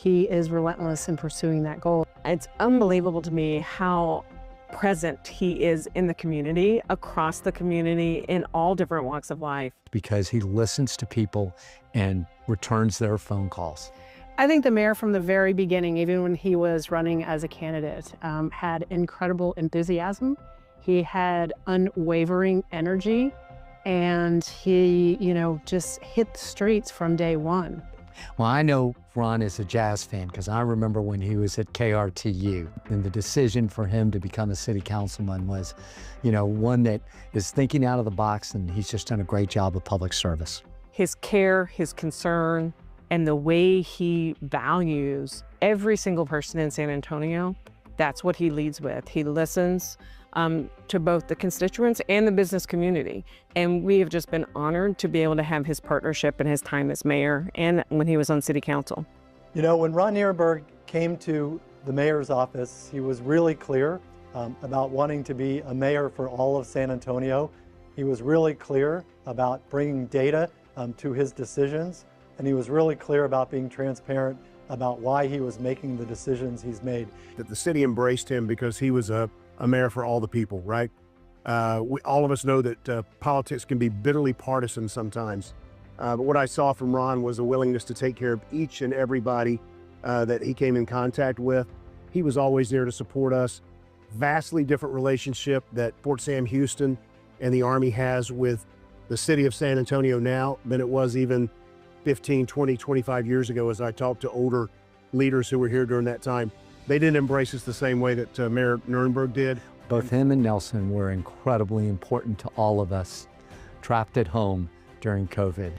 he is relentless in pursuing that goal. It's unbelievable to me how present he is in the community, across the community, in all different walks of life. Because he listens to people and returns their phone calls. I think the mayor from the very beginning, even when he was running as a candidate, had incredible enthusiasm. He had unwavering energy, and he, just hit the streets from day one. Well, I know Ron is a jazz fan because I remember when he was at KRTU, and the decision for him to become a city councilman was, one that is thinking out of the box, and he's just done a great job of public service. His care, his concern, and the way he values every single person in San Antonio, that's what he leads with. He listens to both the constituents and the business community. And we have just been honored to be able to have his partnership and his time as mayor and when he was on city council. When Ron Nirenberg came to the mayor's office, he was really clear about wanting to be a mayor for all of San Antonio. He was really clear about bringing data to his decisions, and he was really clear about being transparent about why he was making the decisions he's made. That the city embraced him because he was a mayor for all the people, right? All of us know that politics can be bitterly partisan sometimes. But what I saw from Ron was a willingness to take care of each and everybody that he came in contact with. He was always there to support us. Vastly different relationship that Fort Sam Houston and the Army has with the city of San Antonio now than it was even 15, 20, 25 years ago as I talked to older leaders who were here during that time. They didn't embrace us the same way that Mayor Nirenberg did. Both him and Nelson were incredibly important to all of us trapped at home during COVID.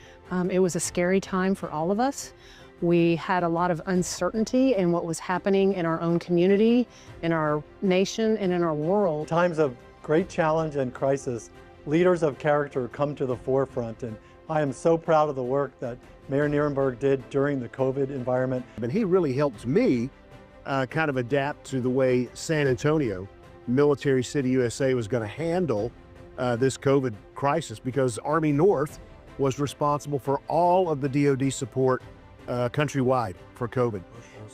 It was a scary time for all of us. We had a lot of uncertainty in what was happening in our own community, in our nation, and in our world. In times of great challenge and crisis, leaders of character come to the forefront, and I am so proud of the work that Mayor Nirenberg did during the COVID environment. And he really helped me kind of adapt to the way San Antonio, Military City USA, was going to handle this COVID crisis, because Army North was responsible for all of the DoD support countrywide for COVID.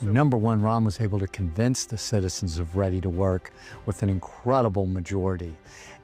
Number one, Ron was able to convince the citizens of Ready to Work with an incredible majority.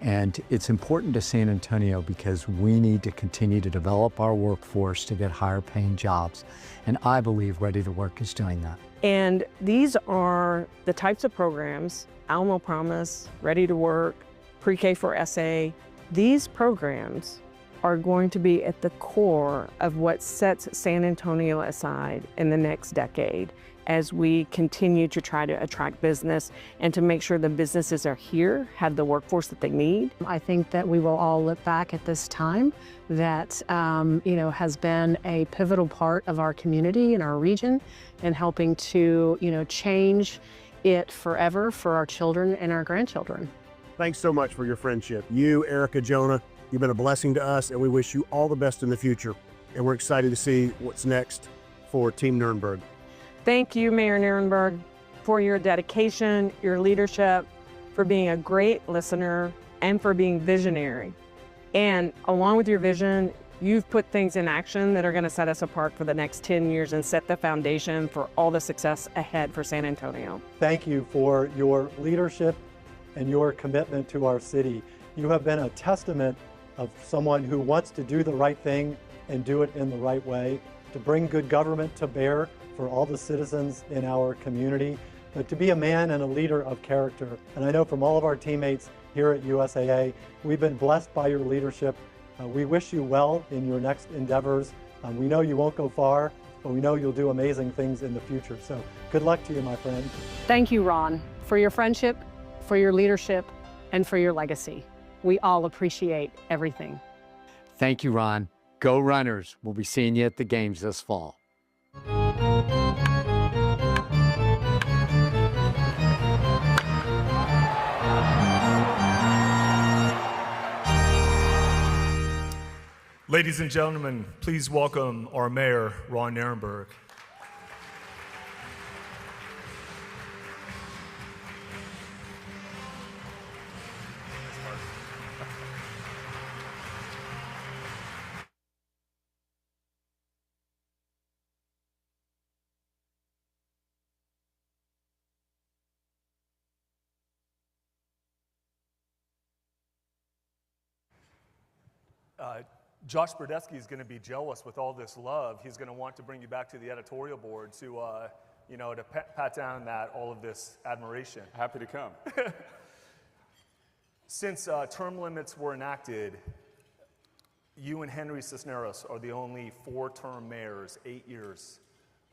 And it's important to San Antonio because we need to continue to develop our workforce to get higher paying jobs. And I believe Ready to Work is doing that. And these are the types of programs, Alamo Promise, Ready to Work, Pre-K for SA, these programs are going to be at the core of what sets San Antonio aside in the next decade as we continue to try to attract business and to make sure the businesses are here, have the workforce that they need. I think that we will all look back at this time that has been a pivotal part of our community and our region and helping to change it forever for our children and our grandchildren. Thanks so much for your friendship. You, Erica, Jonah, you've been a blessing to us, and we wish you all the best in the future. And we're excited to see what's next for Team Nirenberg. Thank you, Mayor Nirenberg, for your dedication, your leadership, for being a great listener, and for being visionary. And along with your vision, you've put things in action that are going to set us apart for the next 10 years and set the foundation for all the success ahead for San Antonio. Thank you for your leadership and your commitment to our city. You have been a testament of someone who wants to do the right thing and do it in the right way, to bring good government to bear for all the citizens in our community, but to be a man and a leader of character. And I know from all of our teammates here at USAA, we've been blessed by your leadership. We wish you well in your next endeavors. We know you won't go far, but we know you'll do amazing things in the future. So good luck to you, my friend. Thank you, Ron, for your friendship, for your leadership, and for your legacy. We all appreciate everything. Thank you, Ron. Go Runners. We'll be seeing you at the games this fall. Ladies and gentlemen, please welcome our Mayor, Ron Nirenberg. Josh Brodesky is going to be jealous with all this love. He's going to want to bring you back to the editorial board to, to pat down all of this admiration. Happy to come. Since term limits were enacted, you and Henry Cisneros are the only 4-term mayors, 8 years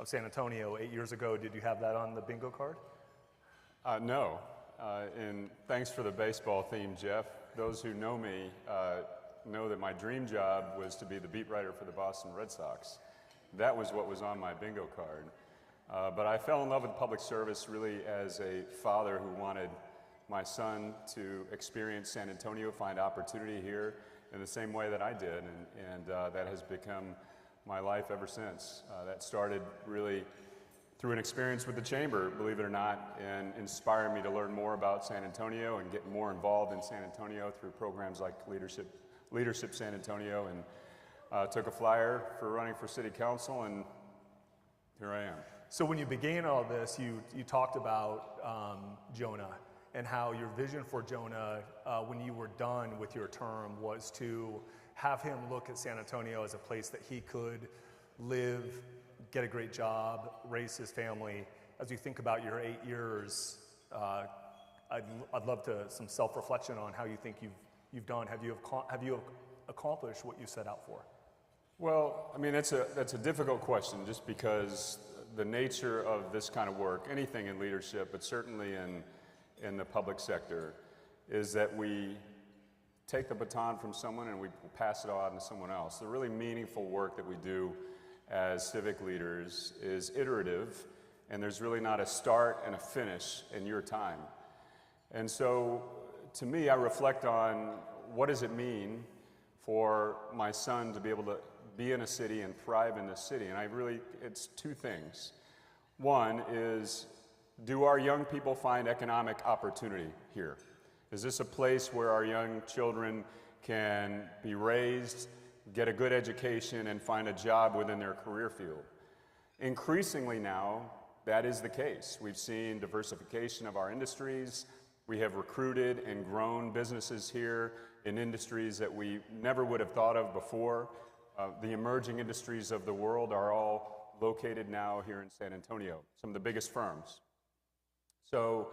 of San Antonio. 8 years ago, did you have that on the bingo card? No, and thanks for the baseball theme, Jeff. Those who know me know that my dream job was to be the beat writer for the Boston Red Sox. That was what was on my bingo card. But I fell in love with public service really as a father who wanted my son to experience San Antonio, find opportunity here in the same way that I did, and that has become my life ever since. That started really through an experience with the Chamber, believe it or not, and inspired me to learn more about San Antonio and get more involved in San Antonio through programs like Leadership San Antonio, and took a flyer for running for city council, and here I am. So when you began all this, you talked about Jonah and how your vision for Jonah when you were done with your term was to have him look at San Antonio as a place that he could live, get a great job, raise his family. As you think about your 8 years, I'd love some self-reflection on how you think you've done. Have you accomplished what you set out for? Well, I mean, that's a difficult question, just because the nature of this kind of work, anything in leadership, but certainly in the public sector, is that we take the baton from someone and we pass it on to someone else. The really meaningful work that we do as civic leaders is iterative, and there's really not a start and a finish in your time. And so, to me, I reflect on what does it mean for my son to be able to be in a city and thrive in this city, and it's two things. One is, do our young people find economic opportunity here? Is this a place where our young children can be raised, get a good education, and find a job within their career field? Increasingly now, that is the case. We've seen diversification of our industries. We have recruited and grown businesses here in industries that we never would have thought of before. The emerging industries of the world are all located now here in San Antonio, some of the biggest firms. So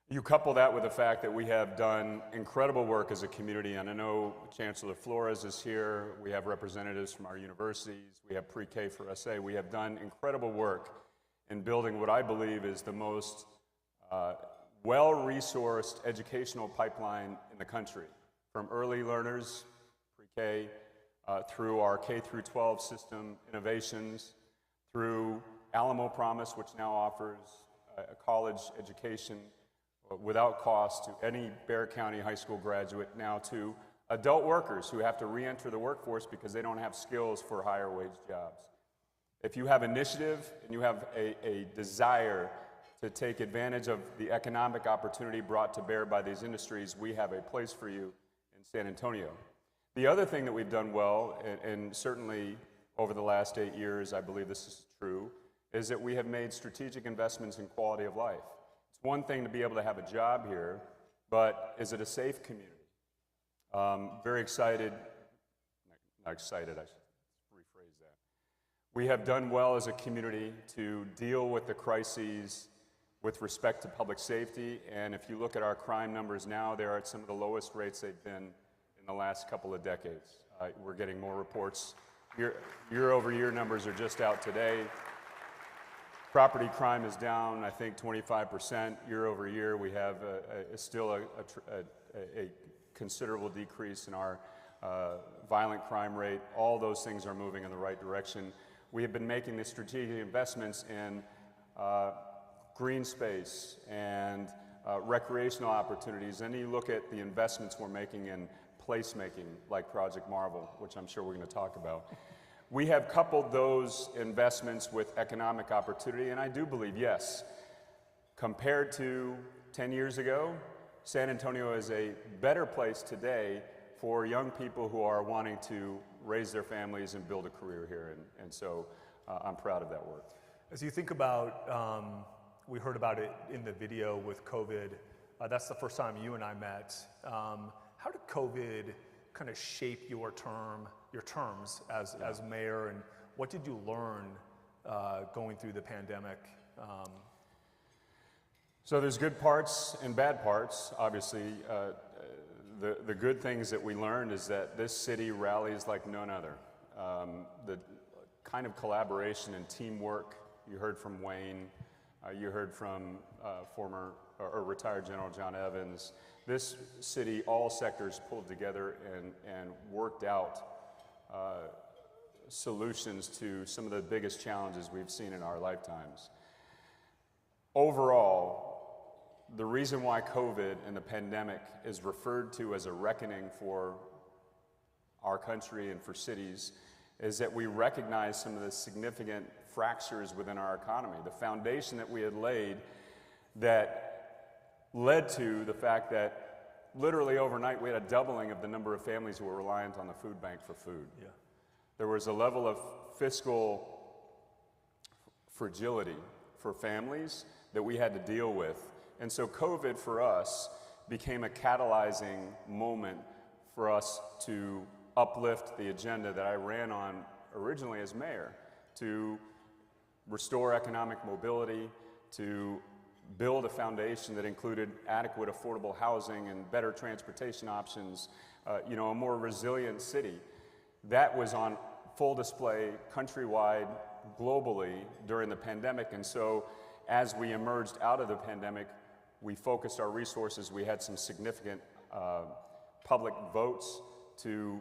you couple that with the fact that we have done incredible work as a community, and I know Chancellor Flores is here. We have representatives from our universities. We have pre-K for SA. We have done incredible work in building what I believe is the most well-resourced educational pipeline in the country, from early learners, pre-K, through our K-12 system innovations, through Alamo Promise, which now offers a college education without cost to any Bexar County high school graduate, now to adult workers who have to re-enter the workforce because they don't have skills for higher wage jobs. If you have initiative and you have a desire to take advantage of the economic opportunity brought to bear by these industries, we have a place for you in San Antonio. The other thing that we've done well, and certainly over the last 8 years, I believe this is true, is that we have made strategic investments in quality of life. It's one thing to be able to have a job here, but is it a safe community? Very excited, not excited, I should rephrase that. We have done well as a community to deal with the crises with respect to public safety, and if you look at our crime numbers now, they're at some of the lowest rates they've been in the last couple of decades. We're getting more reports. Year-over-year numbers are just out today. Property crime is down, I think, 25% year over year. We have still a considerable decrease in our violent crime rate. All those things are moving in the right direction. We have been making the strategic investments in green space and recreational opportunities. And you look at the investments we're making in placemaking, like Project Marvel, which I'm sure we're going to talk about. We have coupled those investments with economic opportunity, and I do believe, yes, compared to 10 years ago, San Antonio is a better place today for young people who are wanting to raise their families and build a career here, and so I'm proud of that work. As you think about, we heard about it in the video with COVID. That's the first time you and I met. How did COVID kind of shape your terms as mayor, and what did you learn going through the pandemic? So there's good parts and bad parts. Obviously, the good things that we learned is that this city rallies like none other. The kind of collaboration and teamwork you heard from Wayne, you heard from former or retired General John Evans. This city, all sectors pulled together and worked out solutions to some of the biggest challenges we've seen in our lifetimes. Overall, the reason why COVID and the pandemic is referred to as a reckoning for our country and for cities is that we recognize some of the significant fractures within our economy, the foundation that we had laid that led to the fact that literally overnight we had a doubling of the number of families who were reliant on the food bank for food. Yeah. There was a level of fiscal fragility for families that we had to deal with. And so COVID for us became a catalyzing moment for us to uplift the agenda that I ran on originally as mayor, to restore economic mobility, to build a foundation that included adequate affordable housing and better transportation options, a more resilient city. That was on full display countrywide, globally during the pandemic. And so as we emerged out of the pandemic, we focused our resources. We had some significant public votes to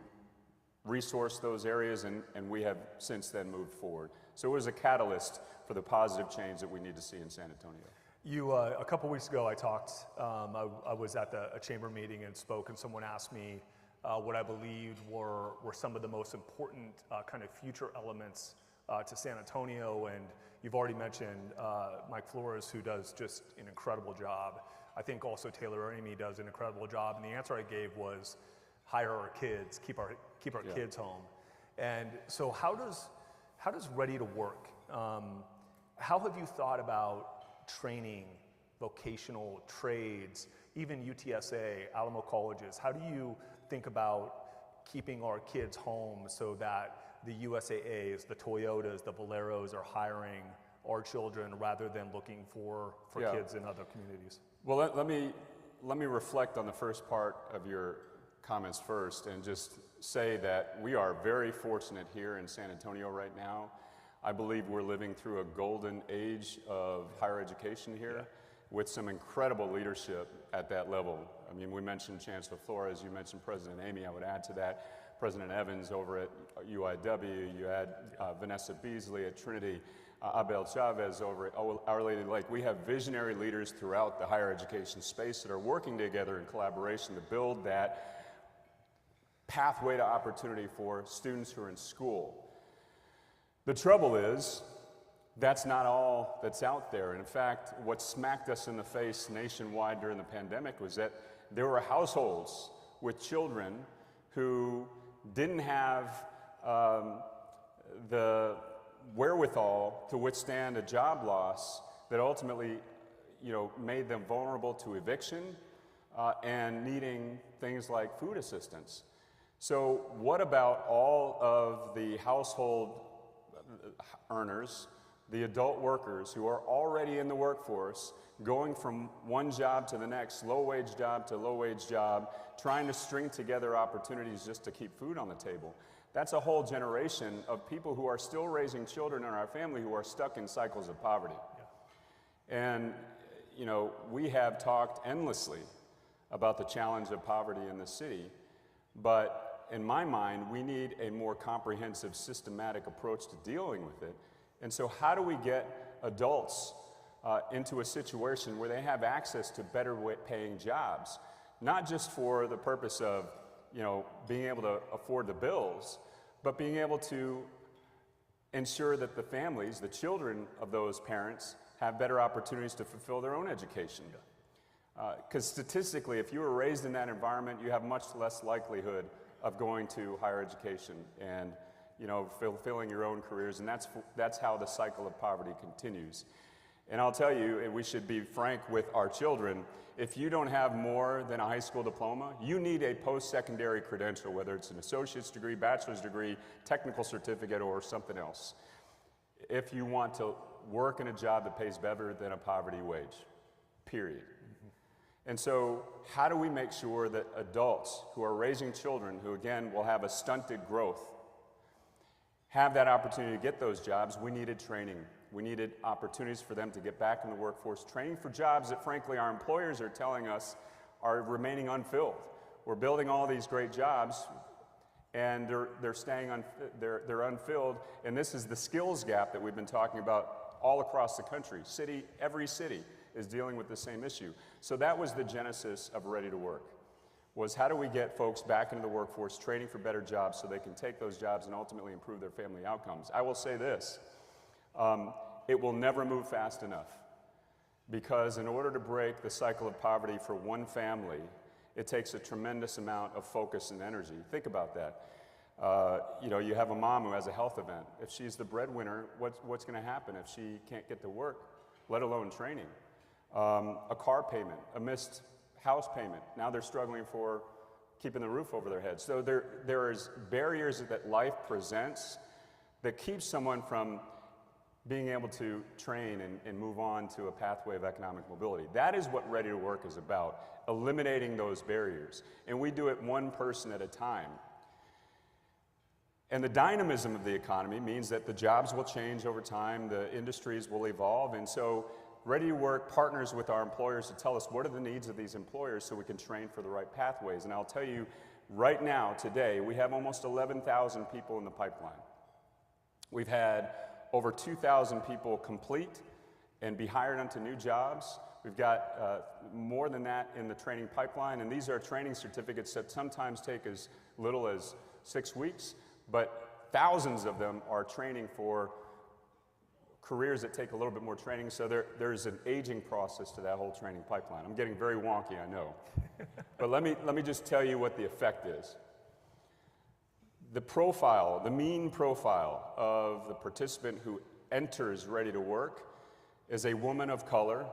resource those areas, and we have since then moved forward. So it was a catalyst for the positive change that we need to see in San Antonio. You, a couple weeks ago, I talked, I was at a chamber meeting and spoke, and someone asked me what I believed were some of the most important kind of future elements to San Antonio, and you've already mentioned Mike Flores, who does just an incredible job. I think also Taylor Amy does an incredible job, and the answer I gave was hire our kids, keep our kids home. And so how does Ready to Work, how have you thought about training, vocational trades, even UTSA, Alamo colleges? How do you think about keeping our kids home so that the USAAs, the Toyotas, the Valeros are hiring our children rather than looking for kids in other communities? Well, let me reflect on the first part of your comments first and just say that we are very fortunate here in San Antonio right now. I believe we're living through a golden age of higher education here with some incredible leadership at that level. I mean, we mentioned Chancellor Flores, you mentioned President Amy. I would add to that President Evans over at UIW, you had Vanessa Beasley at Trinity, Abel Chavez over at Our Lady Lake. We have visionary leaders throughout the higher education space that are working together in collaboration to build that pathway to opportunity for students who are in school. The trouble is, that's not all that's out there. And in fact, what smacked us in the face nationwide during the pandemic was that there were households with children who didn't have the wherewithal to withstand a job loss that ultimately, made them vulnerable to eviction and needing things like food assistance. So what about all of the household earners, the adult workers who are already in the workforce, going from one job to the next, low-wage job to low-wage job, trying to string together opportunities just to keep food on the table? That's a whole generation of people who are still raising children in our family who are stuck in cycles of poverty. Yeah. And, we have talked endlessly about the challenge of poverty in the city, but in my mind, we need a more comprehensive, systematic approach to dealing with it. And so how do we get adults into a situation where they have access to better paying jobs, not just for the purpose of, being able to afford the bills, but being able to ensure that the families, the children of those parents, have better opportunities to fulfill their own education. Because statistically, if you were raised in that environment, you have much less likelihood of going to higher education and fulfilling your own careers, and that's how the cycle of poverty continues. And I'll tell you, and we should be frank with our children, if you don't have more than a high school diploma, you need a post-secondary credential, whether it's an associate's degree, bachelor's degree, technical certificate, or something else, if you want to work in a job that pays better than a poverty wage, period. And so how do we make sure that adults who are raising children, who again will have a stunted growth, have that opportunity to get those jobs? We needed training. We needed opportunities for them to get back in the workforce, training for jobs that frankly our employers are telling us are remaining unfilled. We're building all these great jobs and they're unfilled, and this is the skills gap that we've been talking about all across the country. Every city is dealing with the same issue. So that was the genesis of Ready to Work, was how do we get folks back into the workforce, training for better jobs so they can take those jobs and ultimately improve their family outcomes. I will say this, it will never move fast enough, because in order to break the cycle of poverty for one family, it takes a tremendous amount of focus and energy. Think about that. You know, you have a mom who has a health event. If she's the breadwinner, what's going to happen if she can't get to work, let alone training? A car payment, a missed house payment. Now they're struggling for keeping the roof over their heads. So there is barriers that life presents that keeps someone from being able to train and move on to a pathway of economic mobility. That is what Ready to Work is about, eliminating those barriers. And we do it one person at a time. And the dynamism of the economy means that the jobs will change over time, the industries will evolve, and so Ready to Work partners with our employers to tell us what are the needs of these employers so we can train for the right pathways. And I'll tell you, right now, today, we have almost 11,000 people in the pipeline. We've had over 2,000 people complete and be hired onto new jobs. We've got more than that in the training pipeline, and these are training certificates that sometimes take as little as 6 weeks, but thousands of them are training for careers that take a little bit more training, so there's an aging process to that whole training pipeline. I'm getting very wonky, I know. But let me just tell you what the effect is. The profile, the mean profile of the participant who enters Ready to Work is a woman of color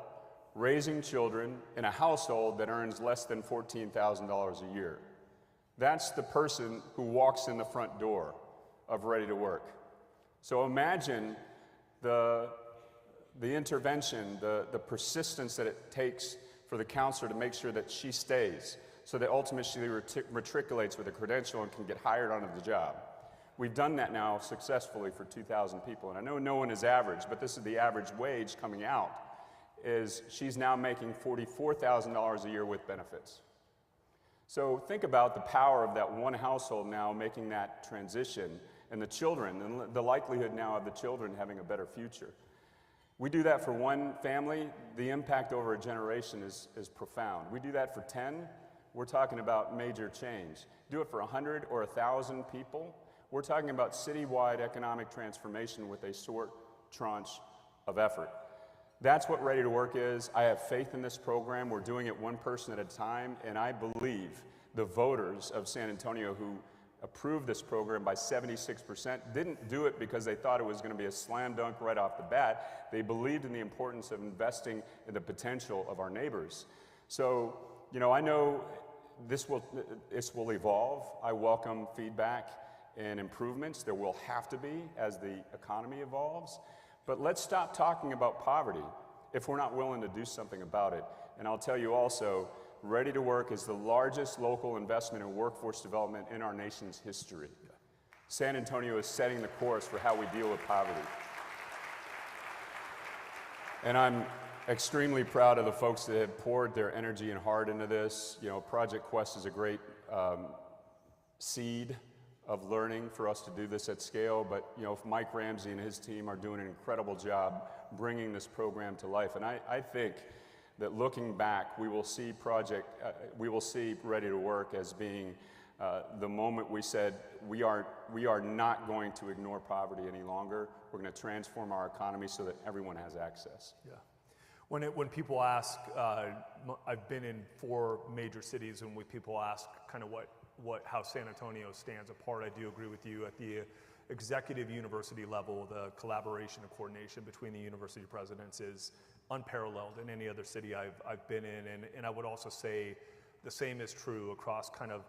raising children in a household that earns less than $14,000 a year. That's the person who walks in the front door of Ready to Work. So imagine the intervention, the persistence that it takes for the counselor to make sure that she stays, so that ultimately she matriculates with a credential and can get hired onto the job. We've done that now successfully for 2,000 people, and I know no one is average, but this is the average wage coming out, is she's now making $44,000 a year with benefits. So think about the power of that one household now making that transition, and the children, and the likelihood now of the children having a better future. We do that for one family, the impact over a generation is profound. We do that for 10, we're talking about major change. Do it for 100 or 1,000 people, we're talking about citywide economic transformation with a short tranche of effort. That's what Ready to Work is. I have faith in this program. We're doing it one person at a time, and I believe the voters of San Antonio who approved this program by 76% didn't do it because they thought it was going to be a slam dunk right off the bat. They believed in the importance of investing in the potential of our neighbors. So, you know, I know this will evolve. I welcome feedback and improvements. There will have to be as the economy evolves. But let's stop talking about poverty if we're not willing to do something about it. And I'll tell you also, Ready to Work is the largest local investment in workforce development in our nation's history. San Antonio is setting the course for how we deal with poverty. And I'm extremely proud of the folks that have poured their energy and heart into this. You know, Project Quest is a great seed of learning for us to do this at scale, but you know, Mike Ramsey and his team are doing an incredible job bringing this program to life. And I think that looking back, we will see Ready to Work as being the moment we said we are not going to ignore poverty any longer. We're going to transform our economy so that everyone has access. Yeah. When people ask, I've been in 4 major cities, and when people ask kind of how San Antonio stands apart, I do agree with you. At the executive university level, the collaboration and coordination between the university presidents is unparalleled in any other city I've been in. And I would also say the same is true across kind of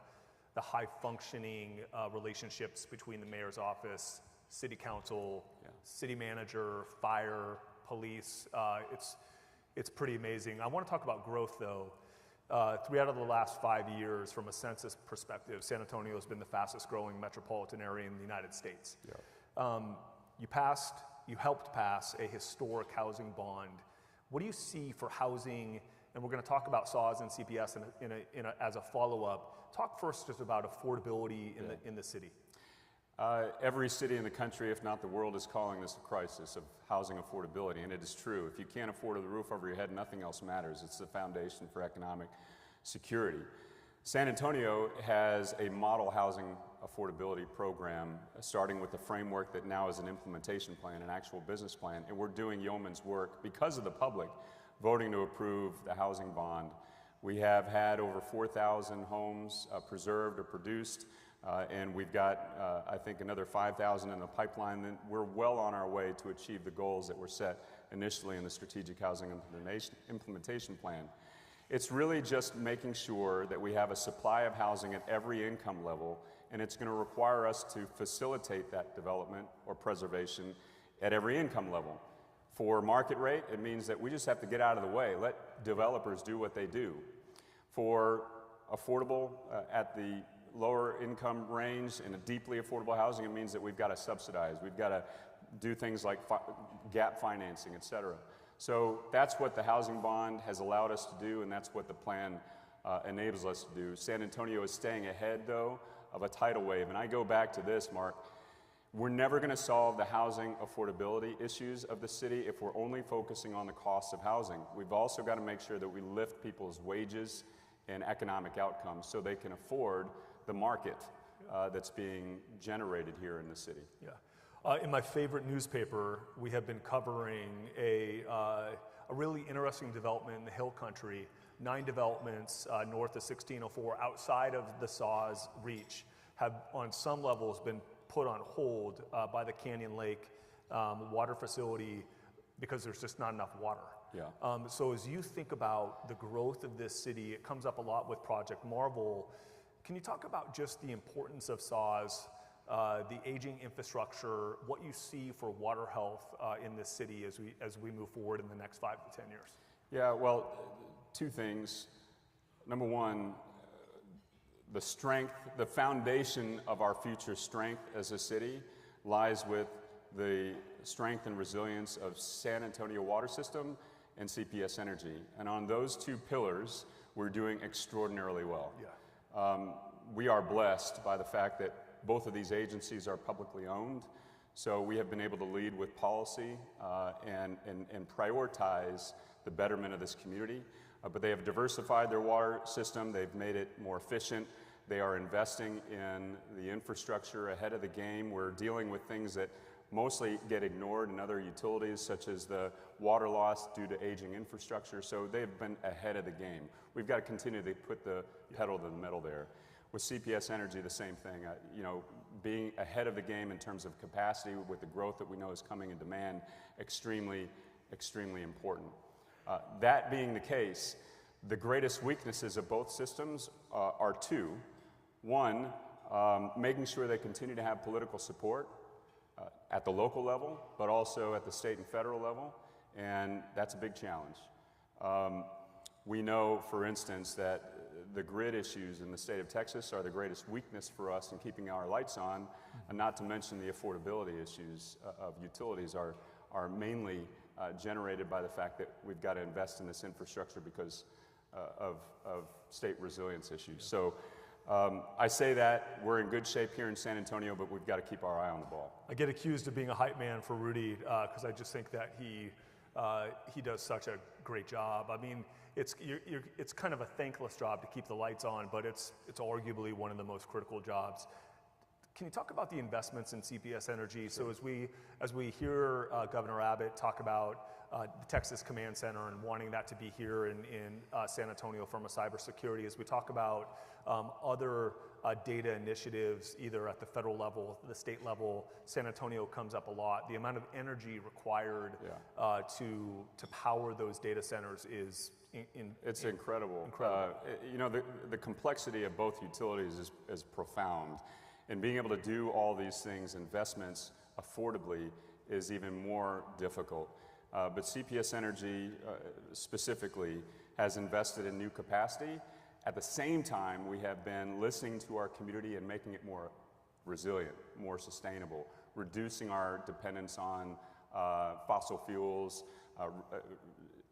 the high functioning relationships between the mayor's office, city council, city manager, fire, police. It's pretty amazing. I want to talk about growth though. 3 out of the last 5 years, from a census perspective, San Antonio has been the fastest growing metropolitan area in the United States. You helped pass a historic housing bond. What do you see for housing? And we're going to talk about SAWS and CPS as a follow-up. Talk first just about affordability in the city. Every city in the country, if not the world, is calling this a crisis of housing affordability, and it is true. If you can't afford the roof over your head, nothing else matters. It's the foundation for economic security. San Antonio has a model housing affordability program, starting with the framework that now is an implementation plan, an actual business plan, and we're doing yeoman's work because of the public voting to approve the housing bond. We have had over 4,000 homes preserved or produced. And we've got, I think, another 5,000 in the pipeline. Then we're well on our way to achieve the goals that were set initially in the Strategic Housing Implementation Plan. It's really just making sure that we have a supply of housing at every income level, and it's going to require us to facilitate that development or preservation at every income level. For market rate, it means that we just have to get out of the way, let developers do what they do. For affordable at the lower income range and a deeply affordable housing, it means that we've got to subsidize. We've got to do things like gap financing, et cetera. So that's what the housing bond has allowed us to do, and that's what the plan enables us to do. San Antonio is staying ahead, though, of a tidal wave. And I go back to this, Mark. We're never going to solve the housing affordability issues of the city if we're only focusing on the cost of housing. We've also got to make sure that we lift people's wages and economic outcomes so they can afford the market that's being generated here in the city. In my favorite newspaper, we have been covering a really interesting development in the Hill Country. 9 developments north of 1604 outside of the SAWS reach have on some levels been put on hold by the Canyon Lake water facility because there's just not enough water. So as you think about the growth of this city, it comes up a lot with Project Marvel. Can you talk about just the importance of SAWS, the aging infrastructure, what you see for water health in this city as we move forward in the next 5 to 10 years? Yeah, well, 2 things. Number one, the strength, the foundation of our future strength as a city lies with the strength and resilience of San Antonio water system and CPS Energy. And on those 2 pillars, we're doing extraordinarily well. We are blessed by the fact that both of these agencies are publicly owned, so we have been able to lead with policy and prioritize the betterment of this community. But they have diversified their water system, they've made it more efficient, they are investing in the infrastructure ahead of the game. We're dealing with things that mostly get ignored in other utilities, such as the water loss due to aging infrastructure, so they've been ahead of the game. We've got to continue to put the pedal to the metal there. With CPS Energy, the same thing. Being ahead of the game in terms of capacity with the growth that we know is coming in demand, extremely, extremely important. That being the case, the greatest weaknesses of both systems are 2. One, making sure they continue to have political support at the local level, but also at the state and federal level, and that's a big challenge. We know, for instance, that the grid issues in the state of Texas are the greatest weakness for us in keeping our lights on, and not to mention the affordability issues of utilities are mainly generated by the fact that we've got to invest in this infrastructure because of state resilience issues. So I say that we're in good shape here in San Antonio, but we've got to keep our eye on the ball. I get accused of being a hype man for Rudy because I just think that he does such a great job. I mean, it's kind of a thankless job to keep the lights on, but it's arguably one of the most critical jobs. Can you talk about the investments in CPS Energy? So as we hear Governor Abbott talk about the Texas Command Center and wanting that to be here in San Antonio from a cybersecurity, as we talk about other data initiatives, either at the federal level, the state level. San Antonio comes up a lot. The amount of energy required to power those data centers is it's incredible. You know, the complexity of both utilities is profound. And being able to do all these things, investments, affordably, is even more difficult. But CPS Energy specifically has invested in new capacity. At the same time, we have been listening to our community and making it more resilient, more sustainable, reducing our dependence on fossil fuels,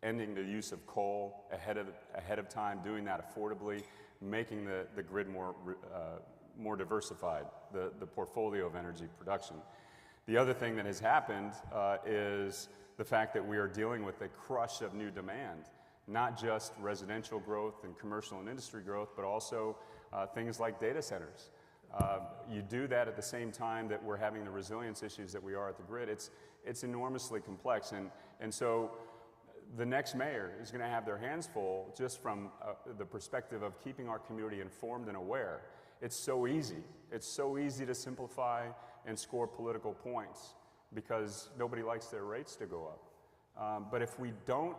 ending the use of coal ahead of time, doing that affordably, making the grid more diversified, the portfolio of energy production. The other thing that has happened is the fact that we are dealing with a crush of new demand, not just residential growth and commercial and industry growth, but also things like data centers. You do that at the same time that we're having the resilience issues that we are at the grid. It's enormously complex, and so the next mayor is going to have their hands full just from the perspective of keeping our community informed and aware. It's so easy. It's so easy to simplify and score political points because nobody likes their rates to go up. But if we don't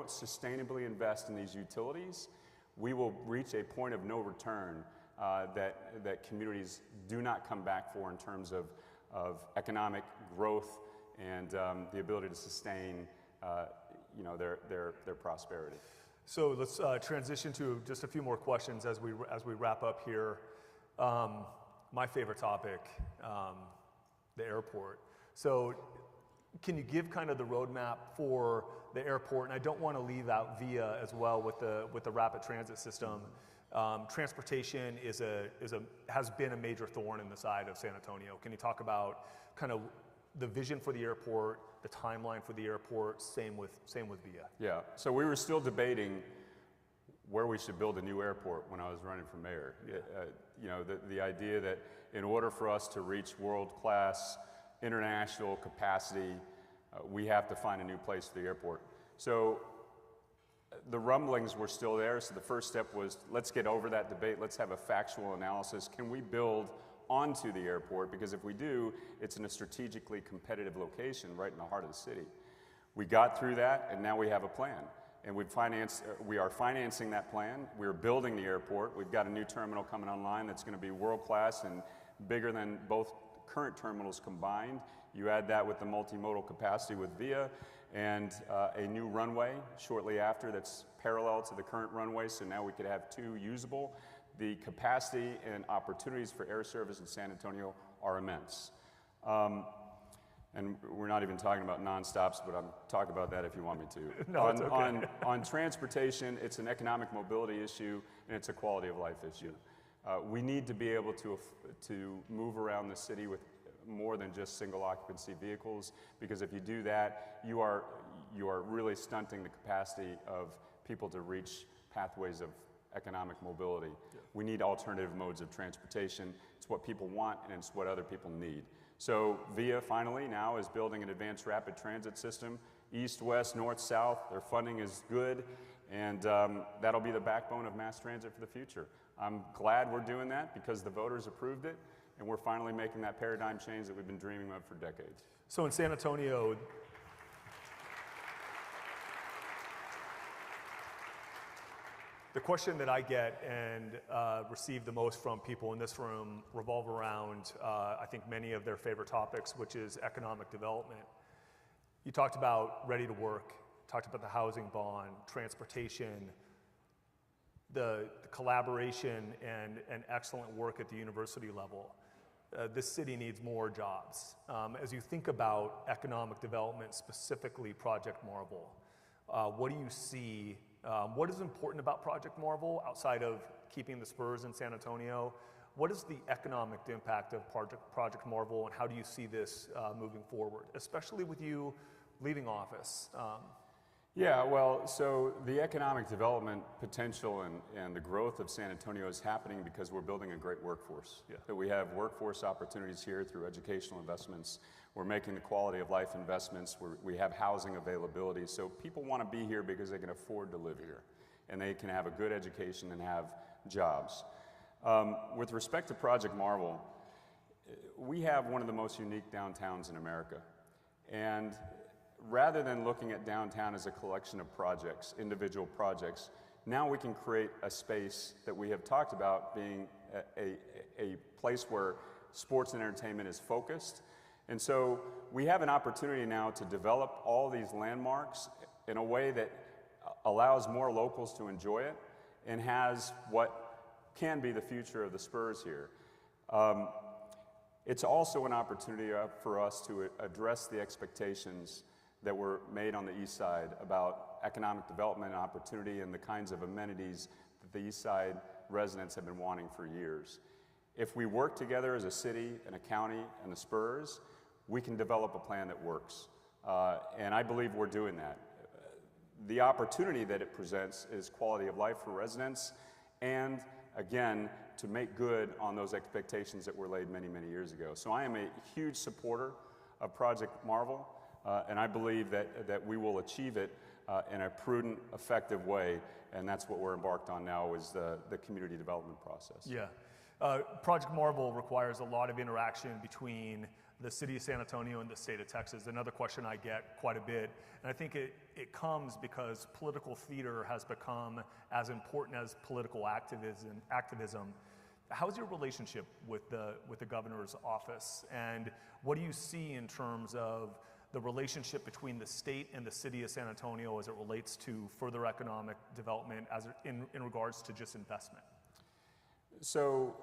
sustainably invest in these utilities, we will reach a point of no return that communities do not come back for in terms of economic growth and the ability to sustain you know, their prosperity. So let's transition to just a few more questions as we wrap up here. My favorite topic, the airport. So can you give kind of the roadmap for the airport? And I don't want to leave out VIA as well with the rapid transit system. Transportation has been a major thorn in the side of San Antonio. Can you talk about kind of the vision for the airport, the timeline for the airport, same with VIA? Yeah, so we were still debating where we should build a new airport when I was running for mayor. You know, the idea that in order for us to reach world-class international capacity, we have to find a new place for the airport. So the rumblings were still there, so the first step was, let's get over that debate, let's have a factual analysis. Can we build onto the airport? Because if we do, it's in a strategically competitive location right in the heart of the city. We got through that, and now we have a plan. And we are financing that plan. We're building the airport. We've got a new terminal coming online that's going to be world-class and bigger than both current terminals combined. You add that with the multimodal capacity with VIA and a new runway shortly after that's parallel to the current runway, so now we could have two usable. The capacity and opportunities for air service in San Antonio are immense. And we're not even talking about non-stops, but I'll talk about that if you want me to. No, it's okay. On transportation, it's an economic mobility issue, and it's a quality of life issue. We need to be able to move around the city with more than just single occupancy vehicles, because if you do that, you are really stunting the capacity of people to reach pathways of economic mobility. Yeah. We need alternative modes of transportation. It's what people want, and it's what other people need. So VIA finally now is building an advanced rapid transit system, east, west, north, south. Their funding is good, and that'll be the backbone of mass transit for the future. I'm glad we're doing that because the voters approved it, and we're finally making that paradigm change that we've been dreaming of for decades. So in San Antonio, the question that I get and receive the most from people in this room revolve around, I think, many of their favorite topics, which is economic development. You talked about ready to work, talked about the housing bond, transportation, the collaboration and excellent work at the university level. This city needs more jobs. As you think about economic development, specifically Project Marvel, what do you see? What is important about Project Marvel outside of keeping the Spurs in San Antonio? What is the economic impact of Project Marvel, and how do you see this moving forward, especially with you leaving office? Yeah, well, so the economic development potential and the growth of San Antonio is happening because we're building a great workforce. Yeah. That we have workforce opportunities here through educational investments. We're making the quality of life investments. We have housing availability. So people want to be here because they can afford to live here, and they can have a good education and have jobs. With respect to Project Marvel, we have one of the most unique downtowns in America. And rather than looking at downtown as a collection of projects, individual projects, now we can create a space that we have talked about being a place where sports and entertainment is focused. And so we have an opportunity now to develop all these landmarks in a way that allows more locals to enjoy it and has what can be the future of the Spurs here. It's also an opportunity for us to address the expectations that were made on the East Side about economic development and opportunity and the kinds of amenities that the East Side residents have been wanting for years. If we work together as a city and a county and the Spurs, we can develop a plan that works. And I believe we're doing that. The opportunity that it presents is quality of life for residents and, again, to make good on those expectations that were laid many, many years ago. So I am a huge supporter of Project Marvel, and I believe that we will achieve it in a prudent, effective way, and that's what we're embarked on now is the community development process. Yeah. Project Marvel requires a lot of interaction between the city of San Antonio and the state of Texas. Another question I get quite a bit, and I think it comes because political theater has become as important as political activism. How's your relationship with the governor's office, and what do you see in terms of the relationship between the state and the city of San Antonio as it relates to further economic development in regards to just investment? So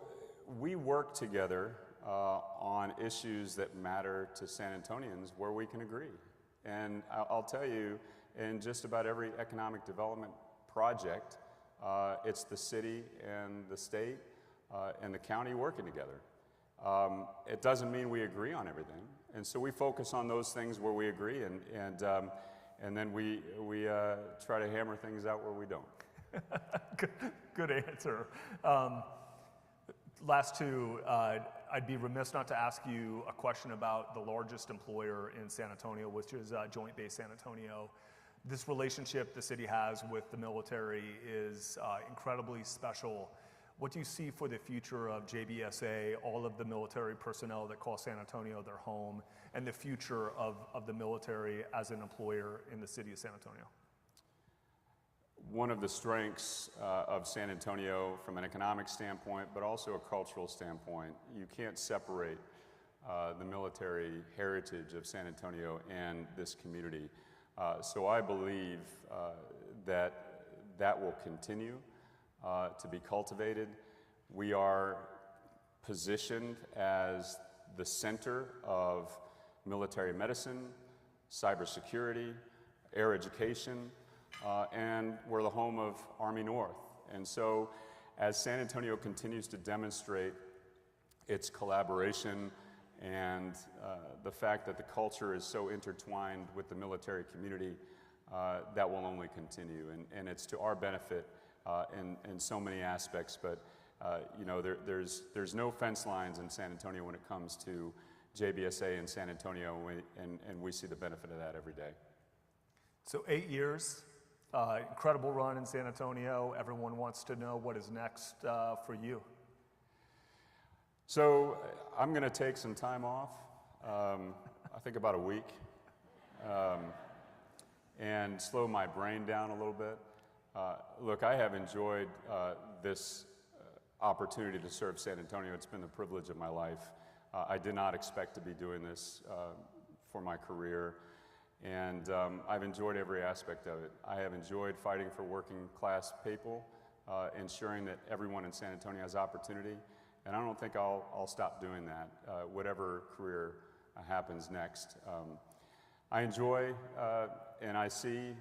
we work together on issues that matter to San Antonians where we can agree. And I'll tell you, in just about every economic development project, it's the city and the state and the county working together. It doesn't mean we agree on everything. And so we focus on those things where we agree, and then we try to hammer things out where we don't. Good answer. Last two, I'd be remiss not to ask you a question about the largest employer in San Antonio, which is Joint Base San Antonio. This relationship the city has with the military is incredibly special. What do you see for the future of JBSA, all of the military personnel that call San Antonio their home, and the future of the military as an employer in the city of San Antonio? One of the strengths of San Antonio from an economic standpoint, but also a cultural standpoint, you can't separate the military heritage of San Antonio and this community. So I believe that will continue to be cultivated. We are positioned as the center of military medicine, cybersecurity, air education, and we're the home of Army North. And so as San Antonio continues to demonstrate its collaboration and the fact that the culture is so intertwined with the military community, that will only continue. And it's to our benefit in so many aspects, but you know, there's no fence lines in San Antonio when it comes to JBSA in San Antonio, and we see the benefit of that every day. So 8 years, incredible run in San Antonio. Everyone wants to know what is next for you. So I'm going to take some time off, I think about a week, and slow my brain down a little bit. Look, I have enjoyed this opportunity to serve San Antonio. It's been the privilege of my life. I did not expect to be doing this for my career, and I've enjoyed every aspect of it. I have enjoyed fighting for working class people, ensuring that everyone in San Antonio has opportunity, and I don't think I'll stop doing that, whatever career happens next. I enjoy and I see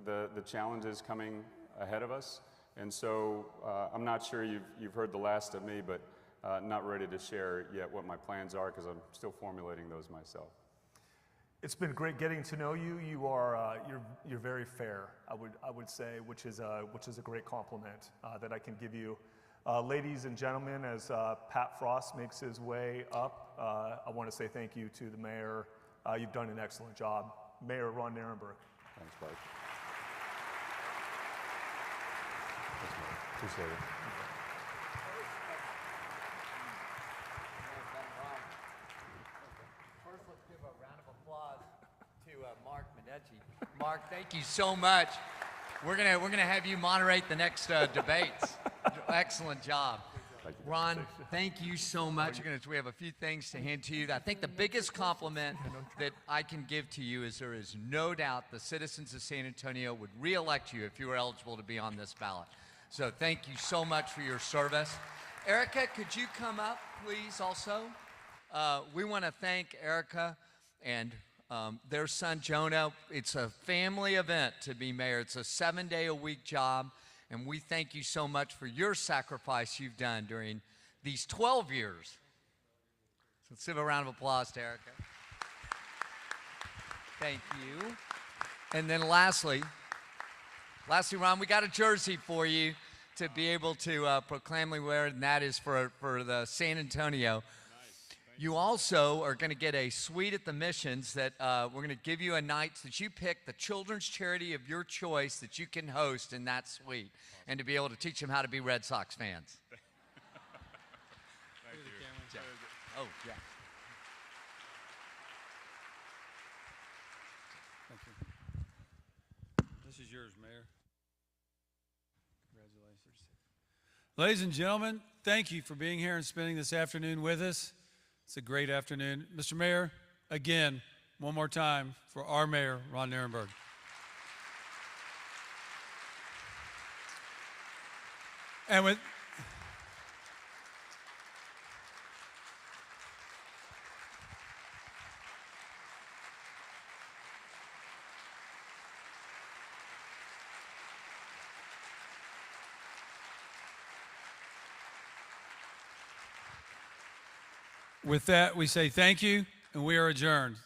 the challenges coming ahead of us, and so I'm not sure you've heard the last of me, but not ready to share yet what my plans are because I'm still formulating those myself. It's been great getting to know you. You are you're very fair, I would say, which is a great compliment that I can give you. Ladies and gentlemen, as Pat Frost makes his way up, I want to say thank you to the mayor. You've done an excellent job. Mayor Ron Nirenberg. Thanks, Mike. Appreciate it. Mark. Thank you so much. We're gonna have you moderate the next debates. Excellent job. Ron, thank you so much. We have a few things to hand to you. I think the biggest compliment that I can give to you is there is no doubt the citizens of San Antonio would re-elect you if you were eligible to be on this ballot. So thank you so much for your service. Erica, could you come up, please, also? We want to thank Erica and their son, Jonah. It's a family event to be mayor. It's a 7-day-a-week job, and we thank you so much for your sacrifice you've done during these 12 years. So let's give a round of applause to Erica. Thank you. And then lastly, Ron, we got a jersey for you to be able to proclaimly wear, and that is for the San Antonio. You also are going to get a suite at the Missions that we're going to give you a night that you pick the children's charity of your choice that you can host in that suite, and to be able to teach them how to be Red Sox fans. Thank you. Oh, yeah. Thank you. This is yours, Mayor. Congratulations. Ladies and gentlemen, thank you for being here and spending this afternoon with us. It's a great afternoon. Mr. Mayor, again, one more time for our mayor, Ron Nirenberg. And with that, we say thank you, and we are adjourned.